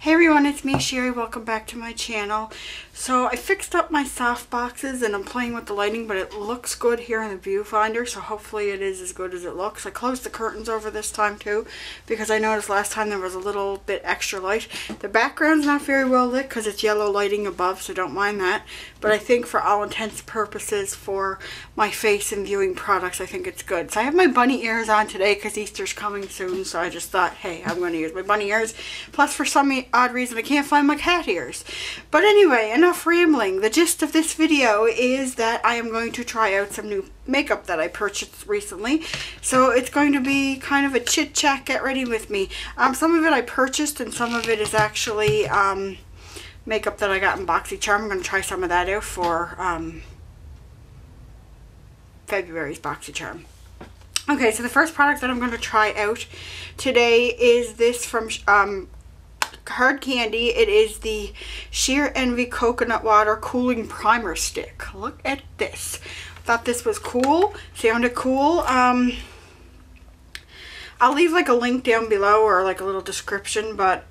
Hey everyone, it's me, Sherry. Welcome back to my channel. So I fixed up my soft boxes and I'm playing with the lighting, but it looks good here in the viewfinder, so hopefully it is as good as it looks. I closed the curtains over this time too because I noticed last time there was a little bit extra light. The background's not very well lit because it's yellow lighting above, so don't mind that. But I think for all intents and purposes for my face and viewing products, I think it's good. So I have my bunny ears on today because Easter's coming soon, so I just thought, hey, I'm going to use my bunny ears. Plus, for some odd reason, I can't find my cat ears. But anyway, enough rambling. The gist of this video is that I am going to try out some new makeup that I purchased recently. So it's going to be kind of a chit chat, get ready with me. Some of it I purchased and some of it is actually makeup that I got in BoxyCharm. I'm going to try some of that out for February's BoxyCharm. Okay, so the first product that I'm going to try out today is this from Hard Candy. It is the Sheer Envy Coconut Water Cooling Primer Stick. Look at this. Thought this was cool. Sounded cool. I'll leave like a link down below or like a little description, but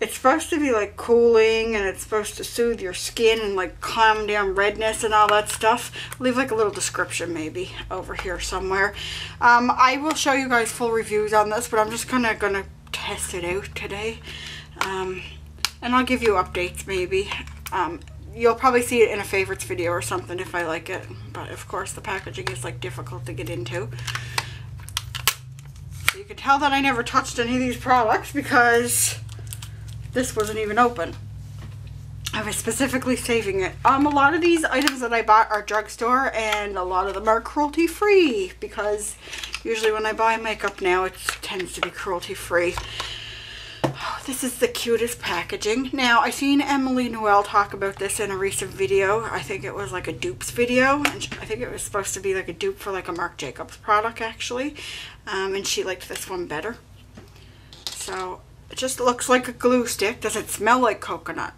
it's supposed to be like cooling and it's supposed to soothe your skin and like calm down redness and all that stuff. I'll leave like a little description maybe over here somewhere. I will show you guys full reviews on this, but I'm just kind of gonna test it out today. And I'll give you updates maybe. You'll probably see it in a favorites video or something if I like it. But of course the packaging is like difficult to get into. So you can tell that I never touched any of these products because this wasn't even open. I was specifically saving it. A lot of these items that I bought are drugstore and a lot of them are cruelty free because usually when I buy makeup now it tends to be cruelty free. Oh, this is the cutest packaging. Now I seen Emily Noel talk about this in a recent video. I think it was like a dupes video, and I think it was supposed to be like a dupe for like a Marc Jacobs product actually, and she liked this one better. So it just looks like a glue stick. Does it smell like coconut?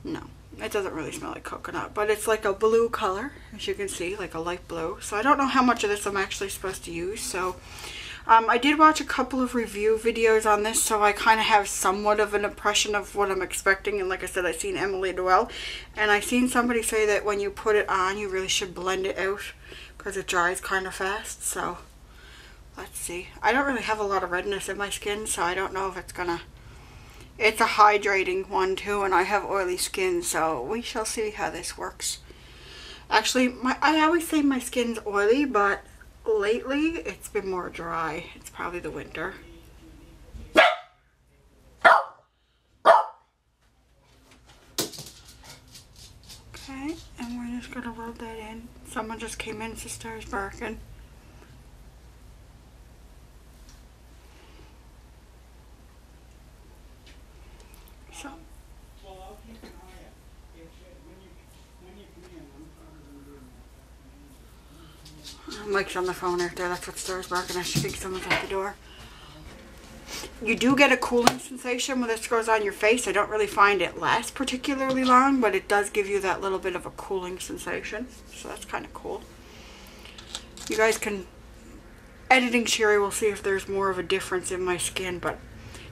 No, it doesn't really smell like coconut, but it's like a blue color, as you can see, like a light blue. So I don't know how much of this I'm actually supposed to use. So I did watch a couple of review videos on this, so I kind of have somewhat of an impression of what I'm expecting. And like I said, I seen Emily Noel, and I seen somebody say that when you put it on, you really should blend it out because it dries kind of fast. So let's see. I don't really have a lot of redness in my skin, so I don't know if it's gonna... It's a hydrating one too, and I have oily skin, so we shall see how this works. Actually, I always say my skin's oily, but lately it's been more dry. It's probably the winter. Okay, and we're just gonna rub that in. Someone just came in, sister's barking. So, Mike's on the phone out there. That's what Star's barking at. She thinks someone's at the door. You do get a cooling sensation when this goes on your face. I don't really find it lasts particularly long, but it does give you that little bit of a cooling sensation. So that's kind of cool. You guys can... Editing Sherry will see if there's more of a difference in my skin, but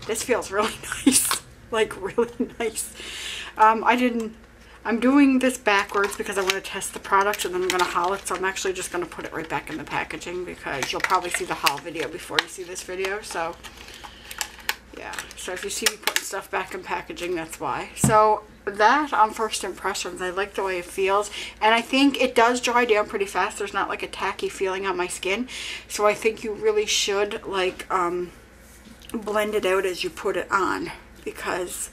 this feels really nice. Like really nice. I'm doing this backwards because I want to test the product and then I'm going to haul it, so I'm actually just going to put it right back in the packaging because you'll probably see the haul video before you see this video. So yeah, so if you see me putting stuff back in packaging, that's why. So that on first impressions, I like the way it feels, and I think it does dry down pretty fast. There's not like a tacky feeling on my skin, so I think you really should like blend it out as you put it on, because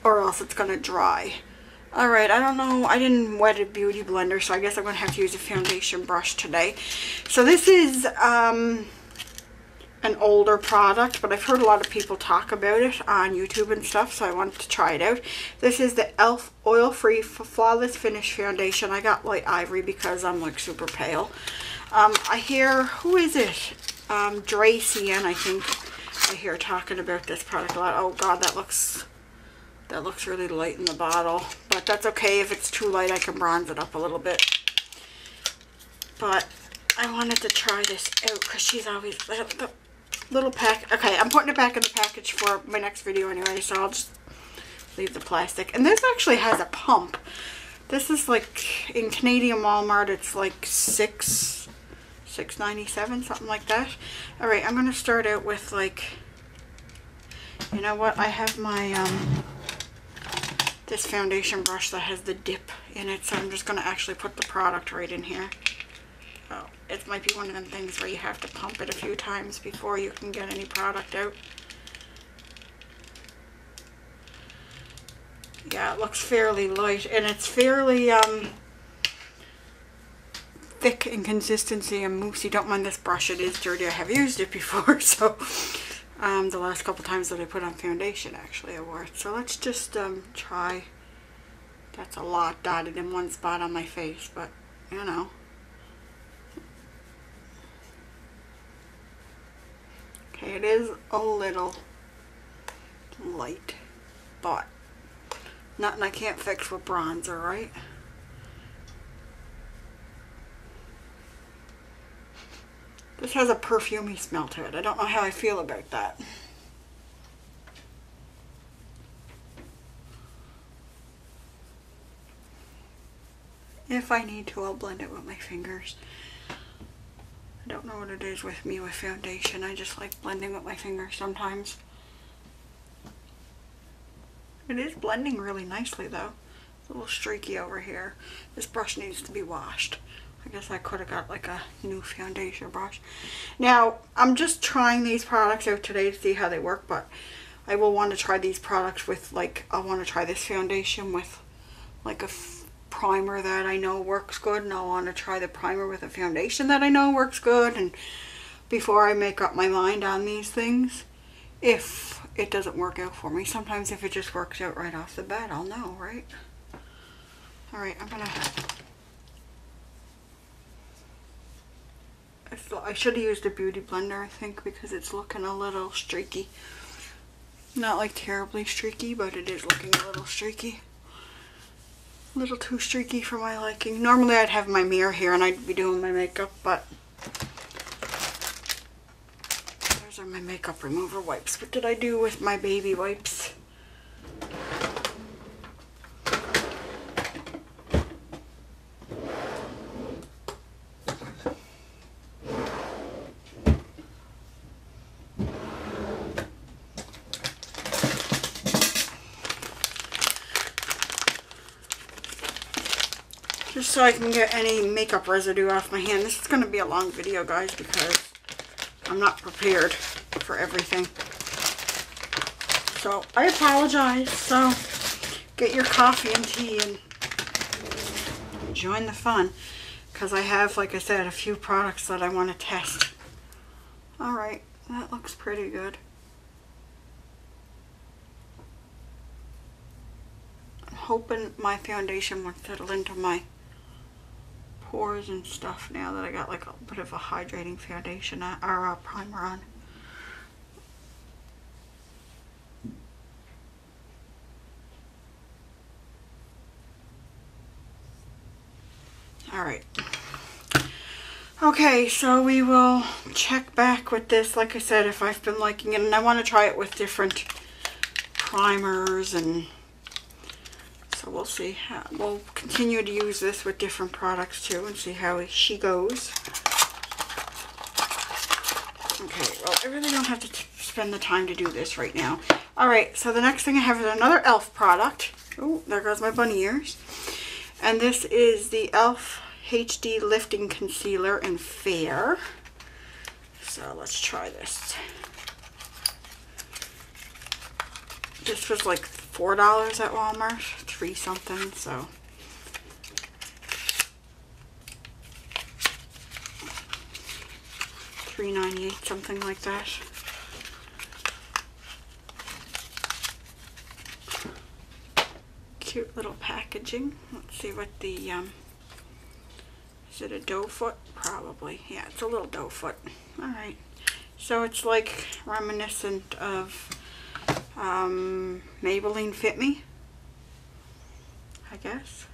or else it's gonna dry. Alright, I don't know, I didn't wet a beauty blender, so I guess I'm gonna have to use a foundation brush today. So this is an older product, but I've heard a lot of people talk about it on YouTube and stuff, so I wanted to try it out. This is the e.l.f. Oil-Free Flawless Finish Foundation. I got light ivory because I'm like super pale. I hear, who is it? Dracien, I think. I hear talking about this product a lot. Oh god, that looks really light in the bottle, but that's okay. If it's too light, I can bronze it up a little bit. But I wanted to try this out because she's always little pack. Okay, I'm putting it back in the package for my next video anyway, so I'll just leave the plastic. And this actually has a pump. This is like in Canadian Walmart, it's like $6.97, something like that. All right, I'm gonna start out with like, you know what? I have my this foundation brush that has the dip in it, so I'm just gonna actually put the product right in here. Oh, it might be one of them things where you have to pump it a few times before you can get any product out. Yeah, it looks fairly light, and it's fairly thick in consistency and moussey. Don't mind this brush, it is dirty. I have used it before, so the last couple times that I put on foundation, actually, I wore it. So let's just try. That's a lot dotted in one spot on my face, but you know. Okay, it is a little light, but nothing I can't fix with bronzer, right? This has a perfumey smell to it. I don't know how I feel about that. If I need to, I'll blend it with my fingers. I don't know what it is with me with foundation. I just like blending with my fingers sometimes. It is blending really nicely though. It's a little streaky over here. This brush needs to be washed. I guess I could have got like a new foundation brush. Now, I'm just trying these products out today to see how they work, but I will want to try these products with like, I want to try this foundation with like a primer that I know works good, and I want to try the primer with a foundation that I know works good, and before I make up my mind on these things, if it doesn't work out for me. Sometimes if it just works out right off the bat, I'll know, right? Alright, I should have used a beauty blender, I think, because it's looking a little streaky. Not like terribly streaky, but it is looking a little streaky. A little too streaky for my liking. Normally I'd have my mirror here and I'd be doing my makeup, but those are my makeup remover wipes. What did I do with my baby wipes? Just so I can get any makeup residue off my hand. This is going to be a long video, guys, because I'm not prepared for everything. So, I apologize. So, get your coffee and tea and join the fun. Because I have, like I said, a few products that I want to test. Alright, that looks pretty good. I'm hoping my foundation won't settle into my pores and stuff now that I got like a bit of a hydrating foundation on, or a primer on. Alright. Okay, so we will check back with this, like I said, if I've been liking it, and I want to try it with different primers, and so we'll see. We'll continue to use this with different products too and see how she goes. Okay, well, I really don't have to spend the time to do this right now. Alright, so the next thing I have is another e.l.f. product. Oh, there goes my bunny ears. And this is the e.l.f. HD Lifting Concealer in Fair. So let's try this. This was like $4 at Walmart, 3 something, so. $3.98, something like that. Cute little packaging. Let's see what the, is it a doe foot? Probably. Yeah, it's a little doe foot. Alright. So it's like reminiscent of Maybelline Fit Me, I guess.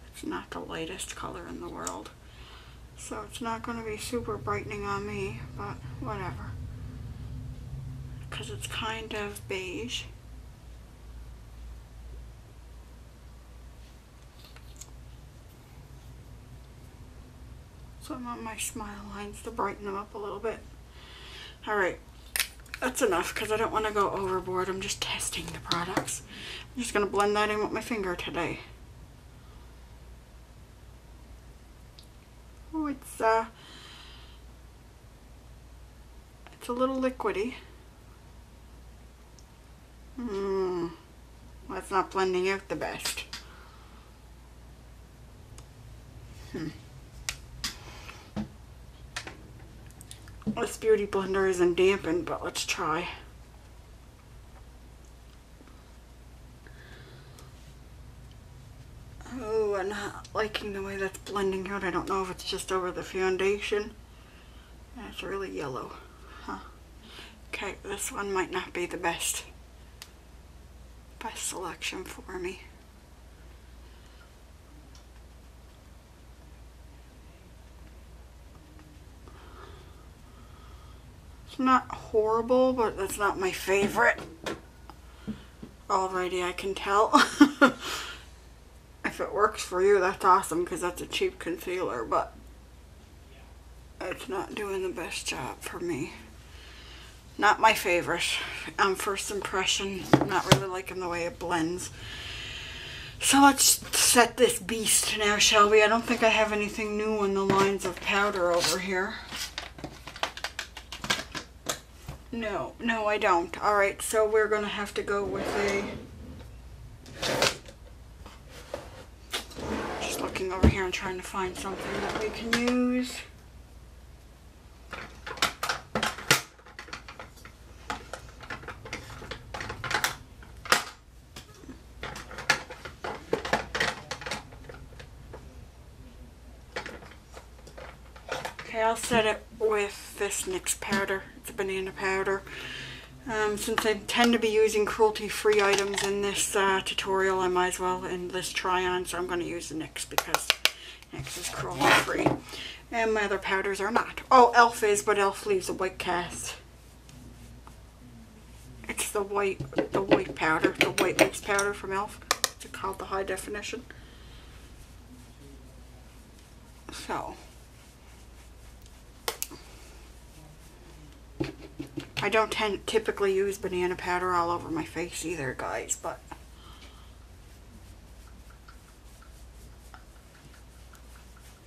It's not the lightest color in the world. So it's not going to be super brightening on me, but whatever. Because it's kind of beige. So I want my smile lines to brighten them up a little bit. Alright, that's enough because I don't want to go overboard. I'm just testing the products. I'm just going to blend that in with my finger today. Oh, it's a little liquidy. That's not blending out the best. This beauty blender isn't dampened, but let's try. Oh, I'm not liking the way that's blending out. I don't know if it's just over the foundation. It's really yellow. Huh. Okay, this one might not be the best selection for me. It's not horrible, but that's not my favorite. Alrighty, I can tell. If it works for you, that's awesome, because that's a cheap concealer, but it's not doing the best job for me. Not my favorite. First impression, I'm not really liking the way it blends. So let's set this beast now, shall we? I don't think I have anything new on the lines of powder over here. No, I don't. Alright, so we're going to have to go with just looking over here and trying to find something that we can use. Okay, I'll set it with this NYX powder. It's a banana powder. Since I tend to be using cruelty-free items in this tutorial, I might as well in this try-on, so I'm going to use the NYX because NYX is cruelty-free. And my other powders are not. Oh, e.l.f. is, but e.l.f. leaves a white cast. It's the white powder, the white loose powder from e.l.f. It's called the high definition. So I don't typically use banana powder all over my face either, guys, but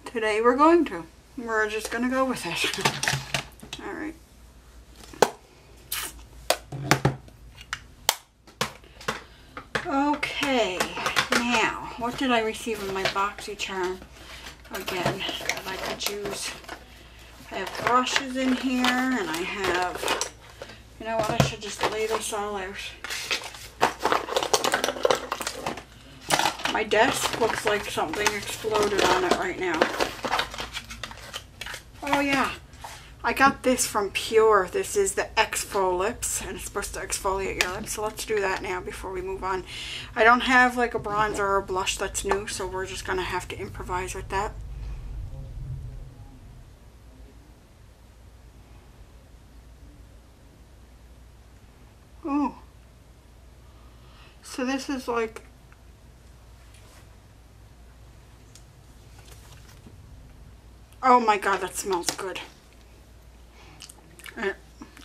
today we're going to. We're just going to go with it. Alright. Okay, now, what did I receive in my BoxyCharm again that I could use? I have brushes in here, and I have, you know what, I should just lay this all out. My desk looks like something exploded on it right now. Oh yeah, I got this from Pure. This is the Exfo Lips, and it's supposed to exfoliate your lips, so let's do that now before we move on. I don't have like a bronzer or a blush that's new, so we're just going to have to improvise with that. Ooh. So this is like, oh my god, that smells good.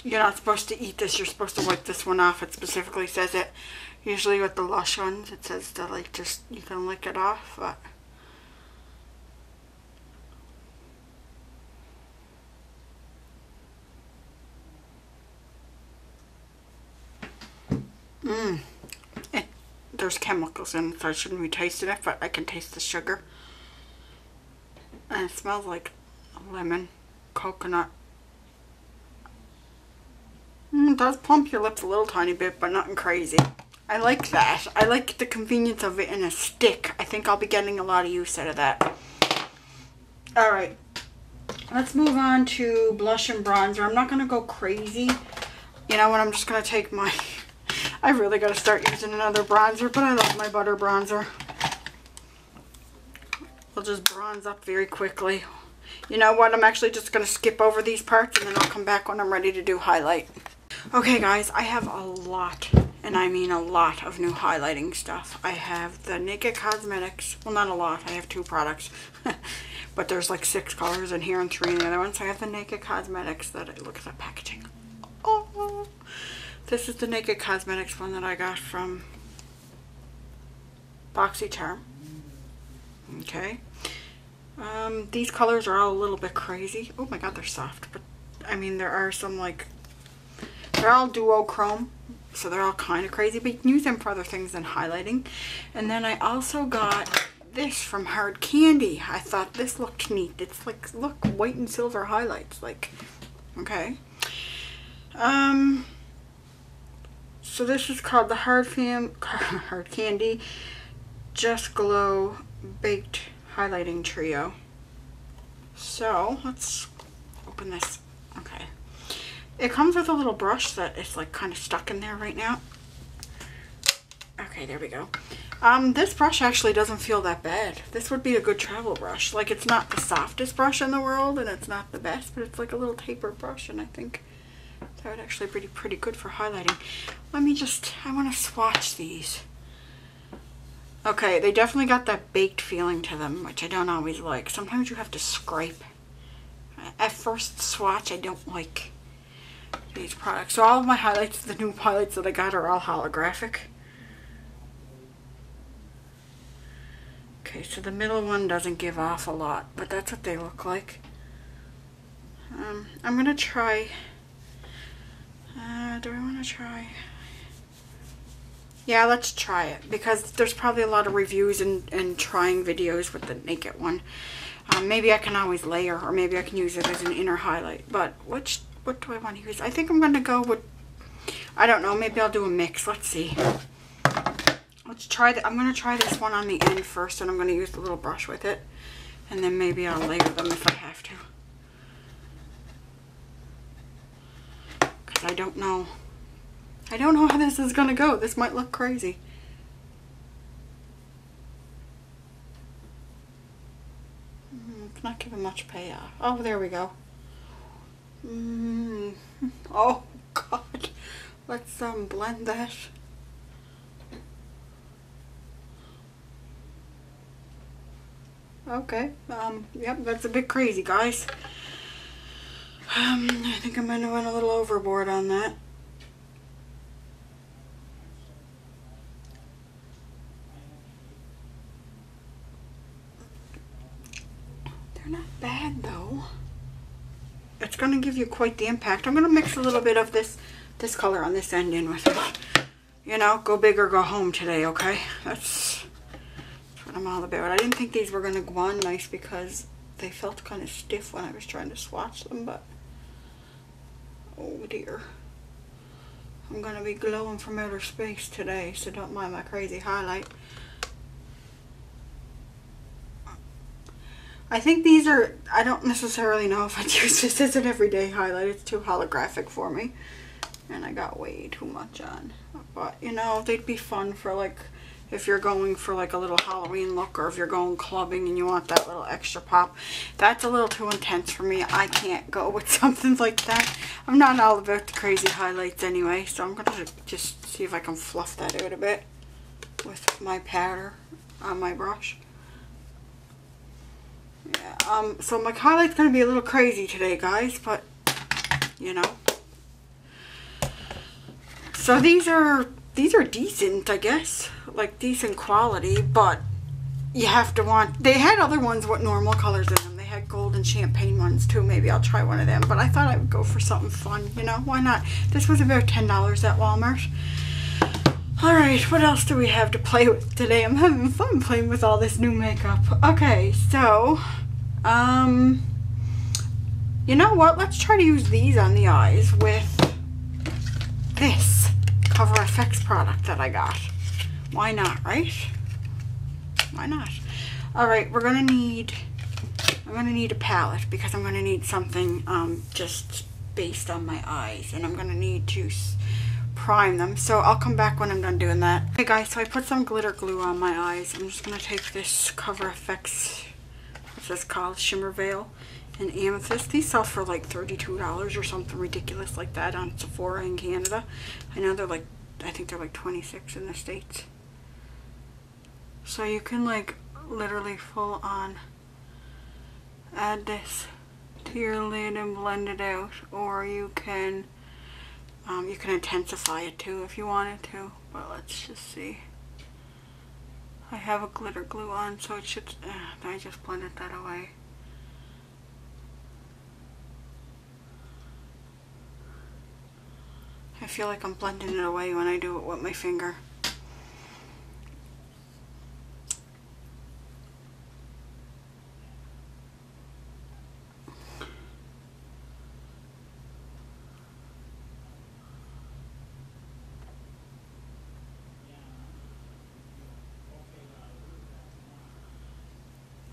You're not supposed to eat this, you're supposed to wipe this one off. It specifically says it. Usually with the Lush ones, it says to like just, you can lick it off, but there's chemicals in it, so I shouldn't be tasting it, but I can taste the sugar. And it smells like lemon, coconut. It does plump your lips a little tiny bit, but nothing crazy. I like that. I like the convenience of it in a stick. I think I'll be getting a lot of use out of that. Alright, let's move on to blush and bronzer. I'm not going to go crazy. You know what, I'm just going to take my... I really got to start using another bronzer, but I love my butter bronzer. We'll just bronze up very quickly. You know what? I'm actually just going to skip over these parts and then I'll come back when I'm ready to do highlight. Okay guys, I have a lot, and I mean a lot of new highlighting stuff. I have the Naked Cosmetics, well not a lot, I have 2 products, but there's like 6 colors in here and 3 in the other one. So I have the Naked Cosmetics look at that packaging. Oh, this is the Naked Cosmetics one that I got from BoxyCharm. Okay. These colors are all a little bit crazy. Oh my god, they're soft, but I mean there are some like, they're all duochrome, so they're all kind of crazy, but you can use them for other things than highlighting. And then I also got this from Hard Candy. I thought this looked neat. It's like, look, white and silver highlights, like, okay. So this is called the Hard Candy Just Glow Baked Highlighting Trio. So let's open this. Okay, it comes with a little brush that is like kind of stuck in there right now. Okay, there we go. This brush actually doesn't feel that bad. This would be a good travel brush. Like, it's not the softest brush in the world and it's not the best, but it's like a little tapered brush, and I think that would actually be pretty good for highlighting. Let me just, I want to swatch these. Okay, they definitely got that baked feeling to them, which I don't always like. Sometimes you have to scrape. At first swatch, I don't like these products. So all of my highlights, the new highlights that I got, are all holographic. Okay, so the middle one doesn't give off a lot, but that's what they look like. I'm gonna try, do I want to try? Yeah, let's try it, because there's probably a lot of reviews and trying videos with the Naked one. Maybe I can always layer, or maybe I can use it as an inner highlight. But what do I want to use? I think I'm going to go with, I don't know, maybe I'll do a mix. Let's see. Let's try that. I'm going to try this one on the end first, and I'm going to use the little brush with it. And then maybe I'll layer them if I have to. Because I don't know. I don't know how this is going to go. This might look crazy. It's not giving much payoff. Oh, there we go. Oh, God. Let's blend that. Okay. Yep, that's a bit crazy, guys. I think I'm going to went a little overboard on that. They're not bad though. It's going to give you quite the impact. I'm going to mix a little bit of this color on this end in with it. You know, go big or go home today, okay? That's what I'm all about. I didn't think these were going to go on nice because they felt kind of stiff when I was trying to swatch them, but oh dear. I'm going to be glowing from outer space today, so don't mind my crazy highlight. I think these are, I don't necessarily know if I'd use this as an everyday highlight. It's too holographic for me. And I got way too much on. But, you know, they'd be fun for like, if you're going for like a little Halloween look, or if you're going clubbing and you want that little extra pop. That's a little too intense for me. I can't go with something like that. I'm not all about the crazy highlights anyway. So I'm going to just see if I can fluff that out a bit with my powder on my brush. Yeah, so my highlight's going to be a little crazy today, guys, but, you know. So these are decent, I guess, like decent quality, but you have to want, they had other ones with normal colors in them. They had gold and champagne ones too. Maybe I'll try one of them, but I thought I would go for something fun, you know, why not? This was about $10 at Walmart. Alright, what else do we have to play with today? I'm having fun playing with all this new makeup. Okay, so, you know what? Let's try to use these on the eyes with this Cover FX product that I got. Why not, right? Why not? Alright, I'm gonna need a palette because I'm gonna need something just based on my eyes, and I'm gonna need to prime them, so I'll come back when I'm done doing that. Okay guys, so I put some glitter glue on my eyes. I'm just going to take this Cover FX, what's this called, Shimmer Veil, and amethyst. These sell for like $32 or something ridiculous like that on Sephora in Canada. I know they're like, I think they're like 26 in the States. So you can like literally full on add this to your lid and blend it out, or you can intensify it too if you wanted to. But let's just see. I have a glitter glue on, so it should, I just blended that away. I feel like I'm blending it away when I do it with my finger.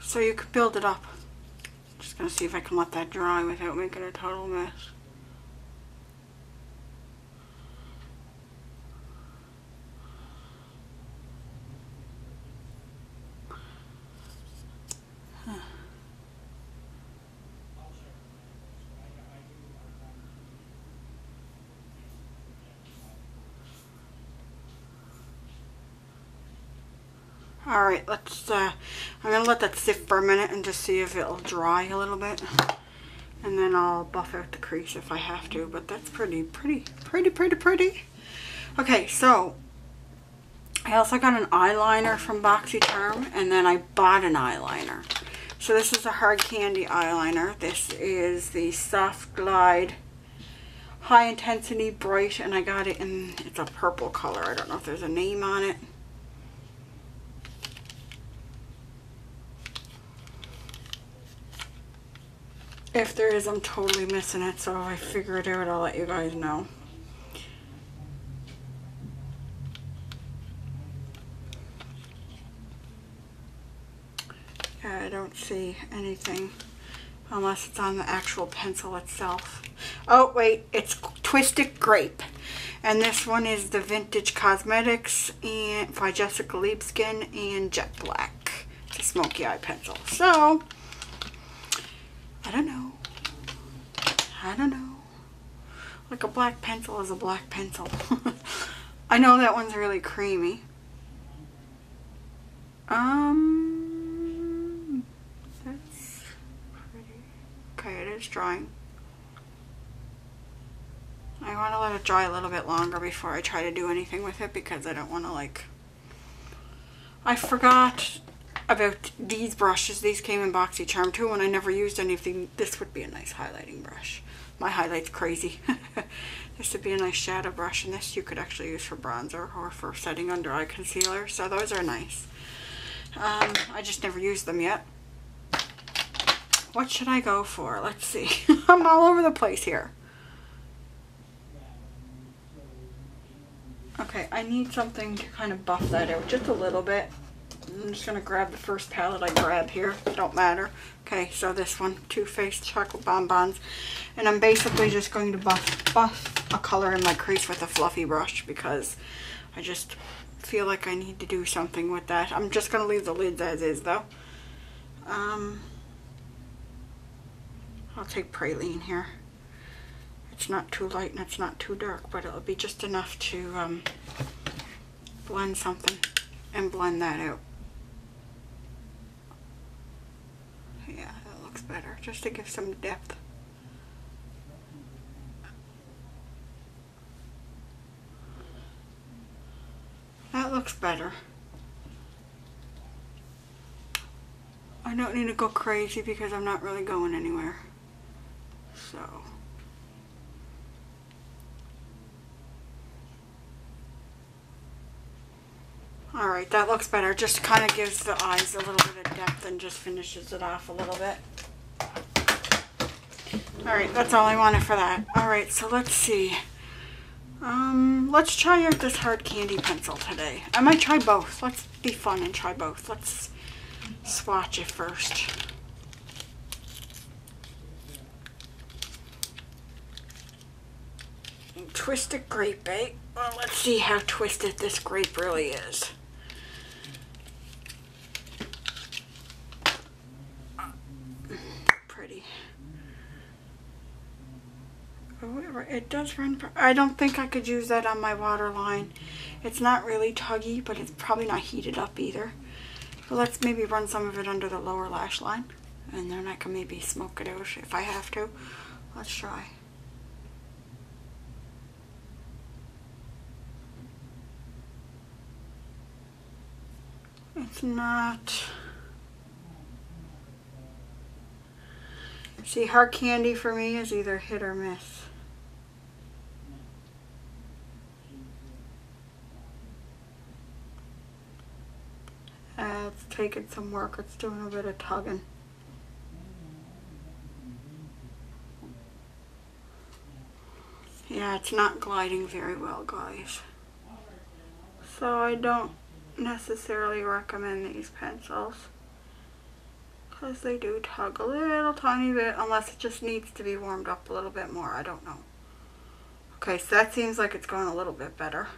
So you can build it up. Just gonna see if I can let that dry without making a total mess. Alright, let's, I'm going to let that sit for a minute and just see if it'll dry a little bit. And then I'll buff out the crease if I have to, but that's pretty. Okay, so I also got an eyeliner from BoxyCharm, and then I bought an eyeliner. So this is a hard candy eyeliner. This is the Soft Glide High Intensity Bright, and I got it in, it's a purple color. I don't know if there's a name on it. If there is, I'm totally missing it, so if I figure it out, I'll let you guys know. Yeah, I don't see anything unless it's on the actual pencil itself. Oh, wait, it's Twisted Grape. And this one is the Vintage Cosmetics and by Jessica Liebskin and Jet Black. It's a smoky eye pencil. So, I don't know. Like a black pencil is a black pencil. I know that one's really creamy. That's pretty. Okay, it is drying. I want to let it dry a little bit longer before I try to do anything with it, because I don't want to like... I forgot about these brushes. These came in BoxyCharm too, and I never used anything. This would be a nice highlighting brush. My highlight's crazy. This would be a nice shadow brush, and this you could actually use for bronzer or for setting under eye concealer, so those are nice. I just never used them yet. What should I go for? Let's see. I'm all over the place here. Okay, I need something to kind of buff that out just a little bit. I'm just going to grab the first palette I grab here. Don't matter. Okay, so this one, Too Faced Chocolate Bonbons. And I'm basically just going to buff a color in my crease with a fluffy brush, because I just feel like I need to do something with that. I'm just going to leave the lids as is, though. I'll take Praline here. It's not too light and it's not too dark, but it'll be just enough to blend something and blend that out. Yeah, that looks better, just to give some depth. That looks better. I don't need to go crazy because I'm not really going anywhere. So... Alright, that looks better. Just kind of gives the eyes a little bit of depth and just finishes it off a little bit. Alright, that's all I wanted for that. Alright, so let's see. Let's try out this hard candy pencil today. I might try both. Let's be fun and try both. Let's swatch it first. Twisted Grape, eh? Well, let's see how twisted this grape really is. Pretty. It does run. I don't think I could use that on my waterline. It's not really tuggy, but it's probably not heated up either. So let's maybe run some of it under the lower lash line, and then I can maybe smoke it out if I have to. Let's try. It's not... See, hard candy for me is either hit or miss. It's taking some work. It's doing a bit of tugging. Yeah, it's not gliding very well, guys. So I don't necessarily recommend these pencils, because they do tug a little tiny bit, unless it just needs to be warmed up a little bit more. I don't know. Okay, so that seems like it's going a little bit better.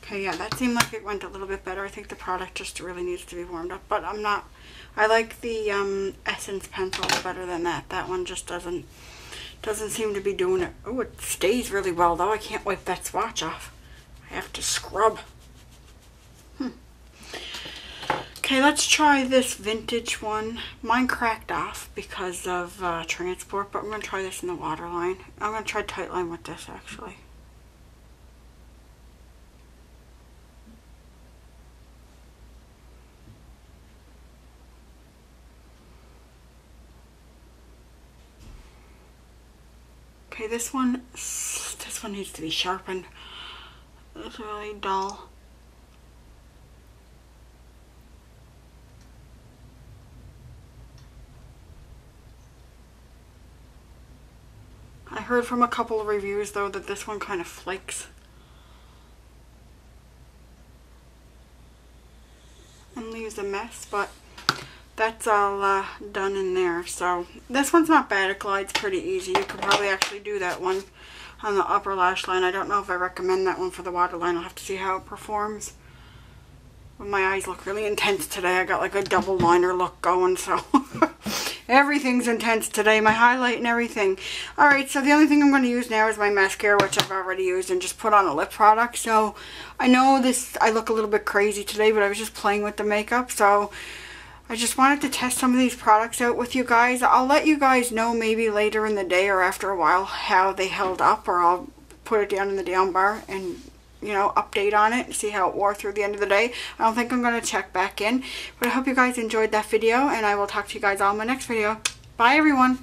Okay, yeah, that seemed like it went a little bit better. I think the product just really needs to be warmed up, but I'm not... I like the Essence pencil better than that. That one just doesn't seem to be doing it. Oh, it stays really well, though. I can't wipe that swatch off. I have to scrub. Okay, let's try this vintage one. Mine cracked off because of transport, but I'm going to try this in the waterline. I'm going to try Tightline with this, actually. Okay, this one needs to be sharpened. It's really dull. I heard from a couple of reviews though that this one kind of flakes and leaves a mess, but that's all done in there. So this one's not bad. It glides pretty easy. You could probably actually do that one on the upper lash line. I don't know if I recommend that one for the waterline. I'll have to see how it performs. But my eyes look really intense today. I got like a double liner look going, so everything's intense today. My highlight and everything. Alright, so the only thing I'm going to use now is my mascara, which I've already used, and just put on a lip product. So I know I look a little bit crazy today, but I was just playing with the makeup, so I just wanted to test some of these products out with you guys. I'll let you guys know maybe later in the day or after a while how they held up, or I'll put it down in the down bar and, you know, update on it and see how it wore through the end of the day. I don't think I'm going to check back in, but I hope you guys enjoyed that video, and I will talk to you guys all in my next video. Bye, everyone.